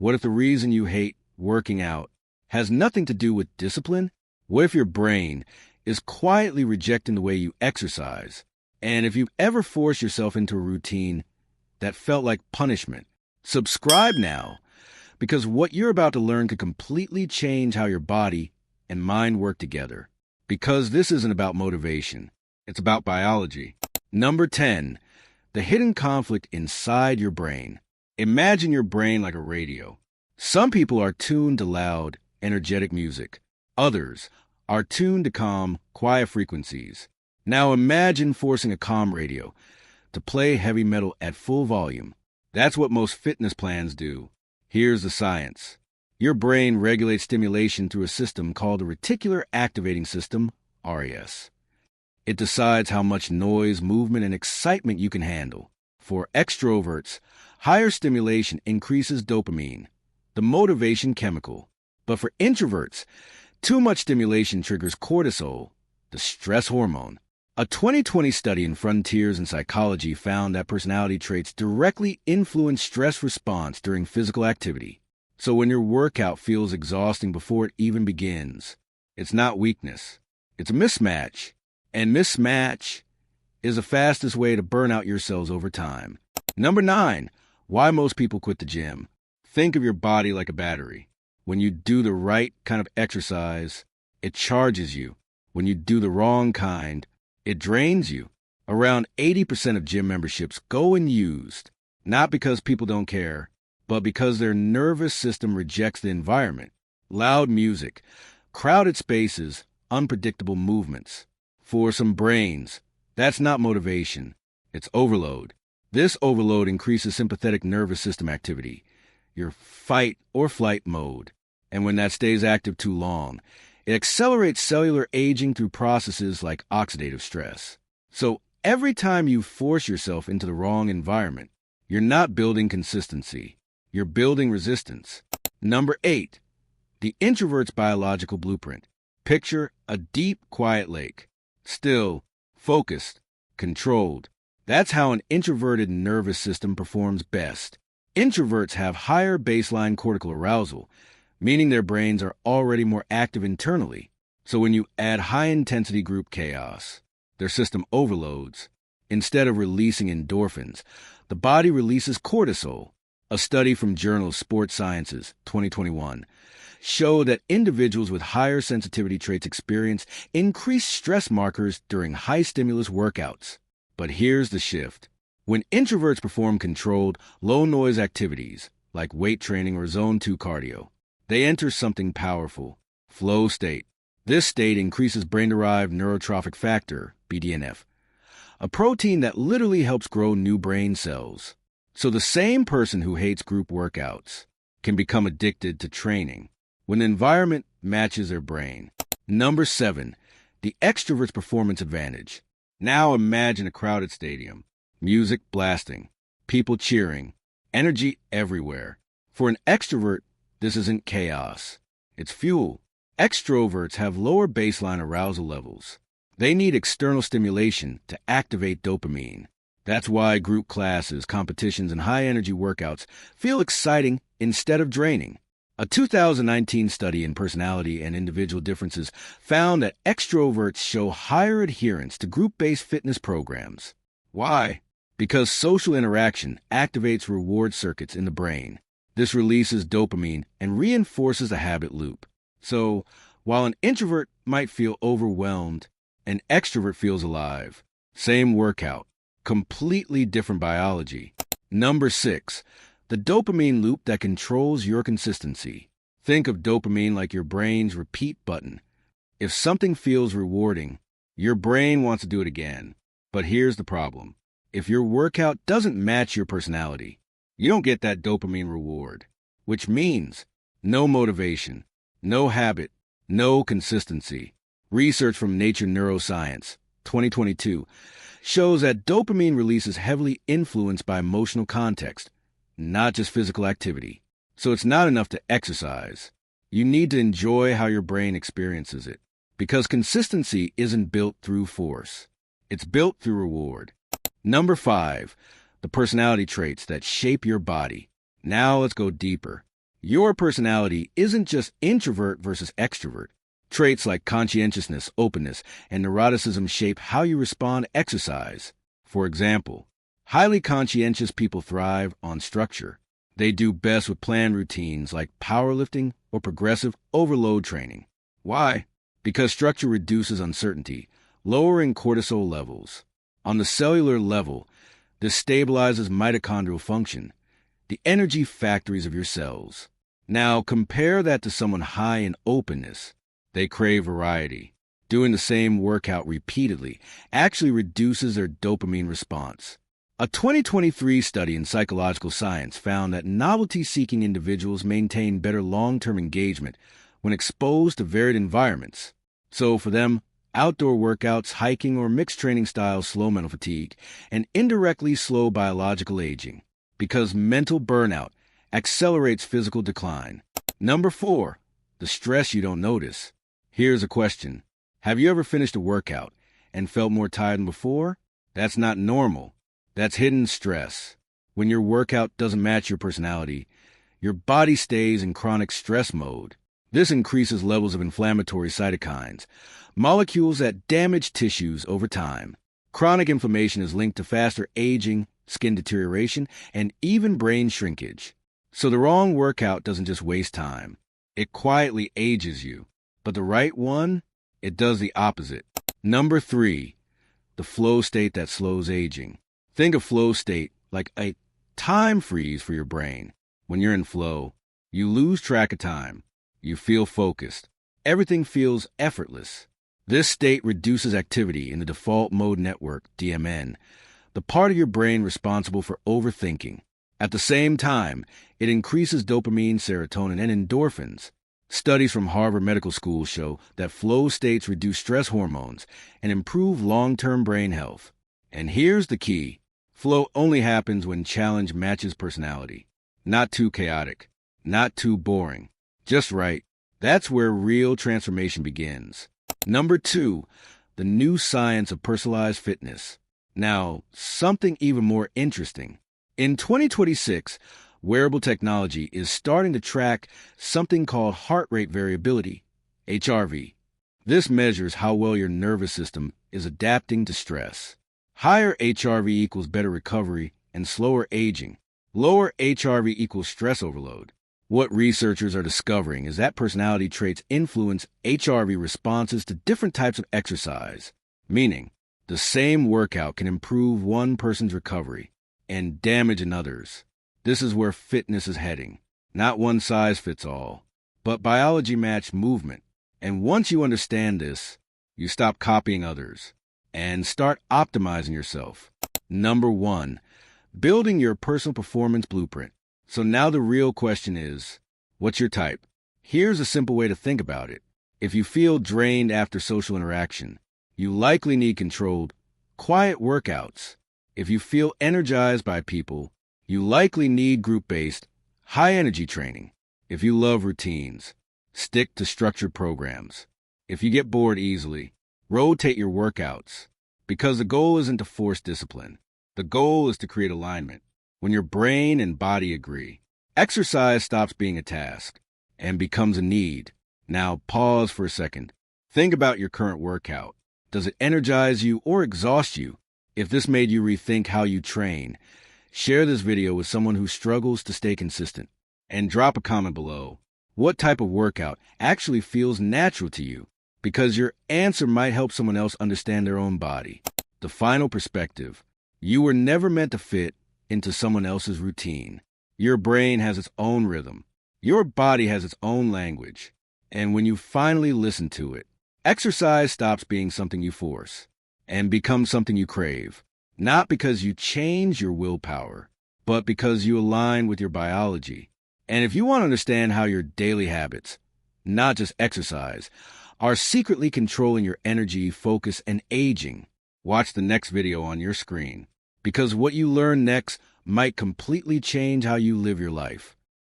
What if the reason you hate working out has nothing to do with discipline? What if your brain is quietly rejecting the way you exercise? And if you've ever forced yourself into a routine that felt like punishment, subscribe now, because what you're about to learn could completely change how your body and mind work together. Because this isn't about motivation, it's about biology. Number 10, the hidden conflict inside your brain. Imagine your brain like a radio. Some people are tuned to loud, energetic music. Others are tuned to calm, quiet frequencies. Now imagine forcing a calm radio to play heavy metal at full volume. That's what most fitness plans do. Here's the science. Your brain regulates stimulation through a system called the Reticular Activating System, RAS. It decides how much noise, movement, and excitement you can handle. For extroverts, higher stimulation increases dopamine, the motivation chemical. But for introverts, too much stimulation triggers cortisol, the stress hormone. A 2020 study in Frontiers in Psychology found that personality traits directly influence stress response during physical activity. So when your workout feels exhausting before it even begins, it's not weakness, it's a mismatch. And mismatch is the fastest way to burn out your cells over time. Number 9, why most people quit the gym. Think of your body like a battery. When you do the right kind of exercise, it charges you. When you do the wrong kind, it drains you. Around 80% of gym memberships go unused, not because people don't care, but because their nervous system rejects the environment. Loud music, crowded spaces, unpredictable movements. For some brains, that's not motivation, it's overload. This overload increases sympathetic nervous system activity, your fight or flight mode. And when that stays active too long, it accelerates cellular aging through processes like oxidative stress. So every time you force yourself into the wrong environment, you're not building consistency, you're building resistance. Number 8, the introvert's biological blueprint. Picture a deep, quiet lake. Still, focused, controlled. That's how an introverted nervous system performs best. Introverts have higher baseline cortical arousal, meaning their brains are already more active internally. So when you add high-intensity group chaos, their system overloads. Instead of releasing endorphins, the body releases cortisol. A study from Journal Sports Sciences, 2021, showed that individuals with higher sensitivity traits experience increased stress markers during high-stimulus workouts. But here's the shift. When introverts perform controlled, low-noise activities, like weight training or zone 2 cardio, they enter something powerful, flow state. This state increases brain-derived neurotrophic factor, BDNF, a protein that literally helps grow new brain cells. So the same person who hates group workouts can become addicted to training when the environment matches their brain. Number 7, the extrovert's performance advantage. Now imagine a crowded stadium, music blasting, people cheering, energy everywhere. For an extrovert, this isn't chaos, it's fuel. Extroverts have lower baseline arousal levels. They need external stimulation to activate dopamine. That's why group classes, competitions, and high-energy workouts feel exciting instead of draining. A 2019 study in personality and individual differences found that extroverts show higher adherence to group-based fitness programs. Why? Because social interaction activates reward circuits in the brain. This releases dopamine and reinforces the habit loop. So, while an introvert might feel overwhelmed, an extrovert feels alive. Same workout, completely different biology. Number 6, the dopamine loop that controls your consistency. Think of dopamine like your brain's repeat button. If something feels rewarding, your brain wants to do it again. But here's the problem. If your workout doesn't match your personality, you don't get that dopamine reward, which means no motivation, no habit, no consistency. Research from Nature Neuroscience, 2022, shows that dopamine release is heavily influenced by emotional context, not just physical activity. So it's not enough to exercise. You need to enjoy how your brain experiences it, because consistency isn't built through force. It's built through reward. Number 5, the personality traits that shape your body. Now let's go deeper. Your personality isn't just introvert versus extrovert. Traits like conscientiousness, openness, and neuroticism shape how you respond to exercise. For example, highly conscientious people thrive on structure. They do best with planned routines like powerlifting or progressive overload training. Why? Because structure reduces uncertainty, lowering cortisol levels. On the cellular level, this stabilizes mitochondrial function, the energy factories of your cells. Now compare that to someone high in openness. They crave variety. Doing the same workout repeatedly actually reduces their dopamine response. A 2023 study in psychological science found that novelty-seeking individuals maintain better long-term engagement when exposed to varied environments. So for them, outdoor workouts, hiking, or mixed training styles slow mental fatigue and indirectly slow biological aging because mental burnout accelerates physical decline. Number 4, the stress you don't notice. Here's a question. Have you ever finished a workout and felt more tired than before? That's not normal. That's hidden stress. When your workout doesn't match your personality, your body stays in chronic stress mode. This increases levels of inflammatory cytokines, molecules that damage tissues over time. Chronic inflammation is linked to faster aging, skin deterioration, and even brain shrinkage. So the wrong workout doesn't just waste time. It quietly ages you. But the right one, it does the opposite. Number 3, the flow state that slows aging. Think of flow state like a time freeze for your brain. When you're in flow, you lose track of time. You feel focused. Everything feels effortless. This state reduces activity in the default mode network, DMN, the part of your brain responsible for overthinking. At the same time, it increases dopamine, serotonin, and endorphins. Studies from Harvard Medical School show that flow states reduce stress hormones and improve long-term brain health. And here's the key. Flow only happens when challenge matches personality. Not too chaotic, not too boring. Just right. That's where real transformation begins. Number 2, the new science of personalized fitness. Now, something even more interesting. In 2026, wearable technology is starting to track something called heart rate variability, HRV. This measures how well your nervous system is adapting to stress. Higher HRV equals better recovery and slower aging. Lower HRV equals stress overload. What researchers are discovering is that personality traits influence HRV responses to different types of exercise, meaning the same workout can improve one person's recovery and damage another's. This is where fitness is heading. Not one size fits all, but biology-matched movement. And once you understand this, you stop copying others and start optimizing yourself. Number 1, building your personal performance blueprint. So now the real question is, what's your type? Here's a simple way to think about it. If you feel drained after social interaction, you likely need controlled, quiet workouts. If you feel energized by people, you likely need group-based, high-energy training. If you love routines, stick to structured programs. If you get bored easily, rotate your workouts. Because the goal isn't to force discipline. The goal is to create alignment. When your brain and body agree, exercise stops being a task and becomes a need. Now pause for a second. Think about your current workout. Does it energize you or exhaust you? If this made you rethink how you train, share this video with someone who struggles to stay consistent. And drop a comment below. What type of workout actually feels natural to you? Because your answer might help someone else understand their own body. The final perspective. You were never meant to fit into someone else's routine. Your brain has its own rhythm. Your body has its own language. And when you finally listen to it, exercise stops being something you force and becomes something you crave. Not because you change your willpower, but because you align with your biology. And if you want to understand how your daily habits, not just exercise, are secretly controlling your energy, focus, and aging, watch the next video on your screen. Because what you learn next might completely change how you live your life.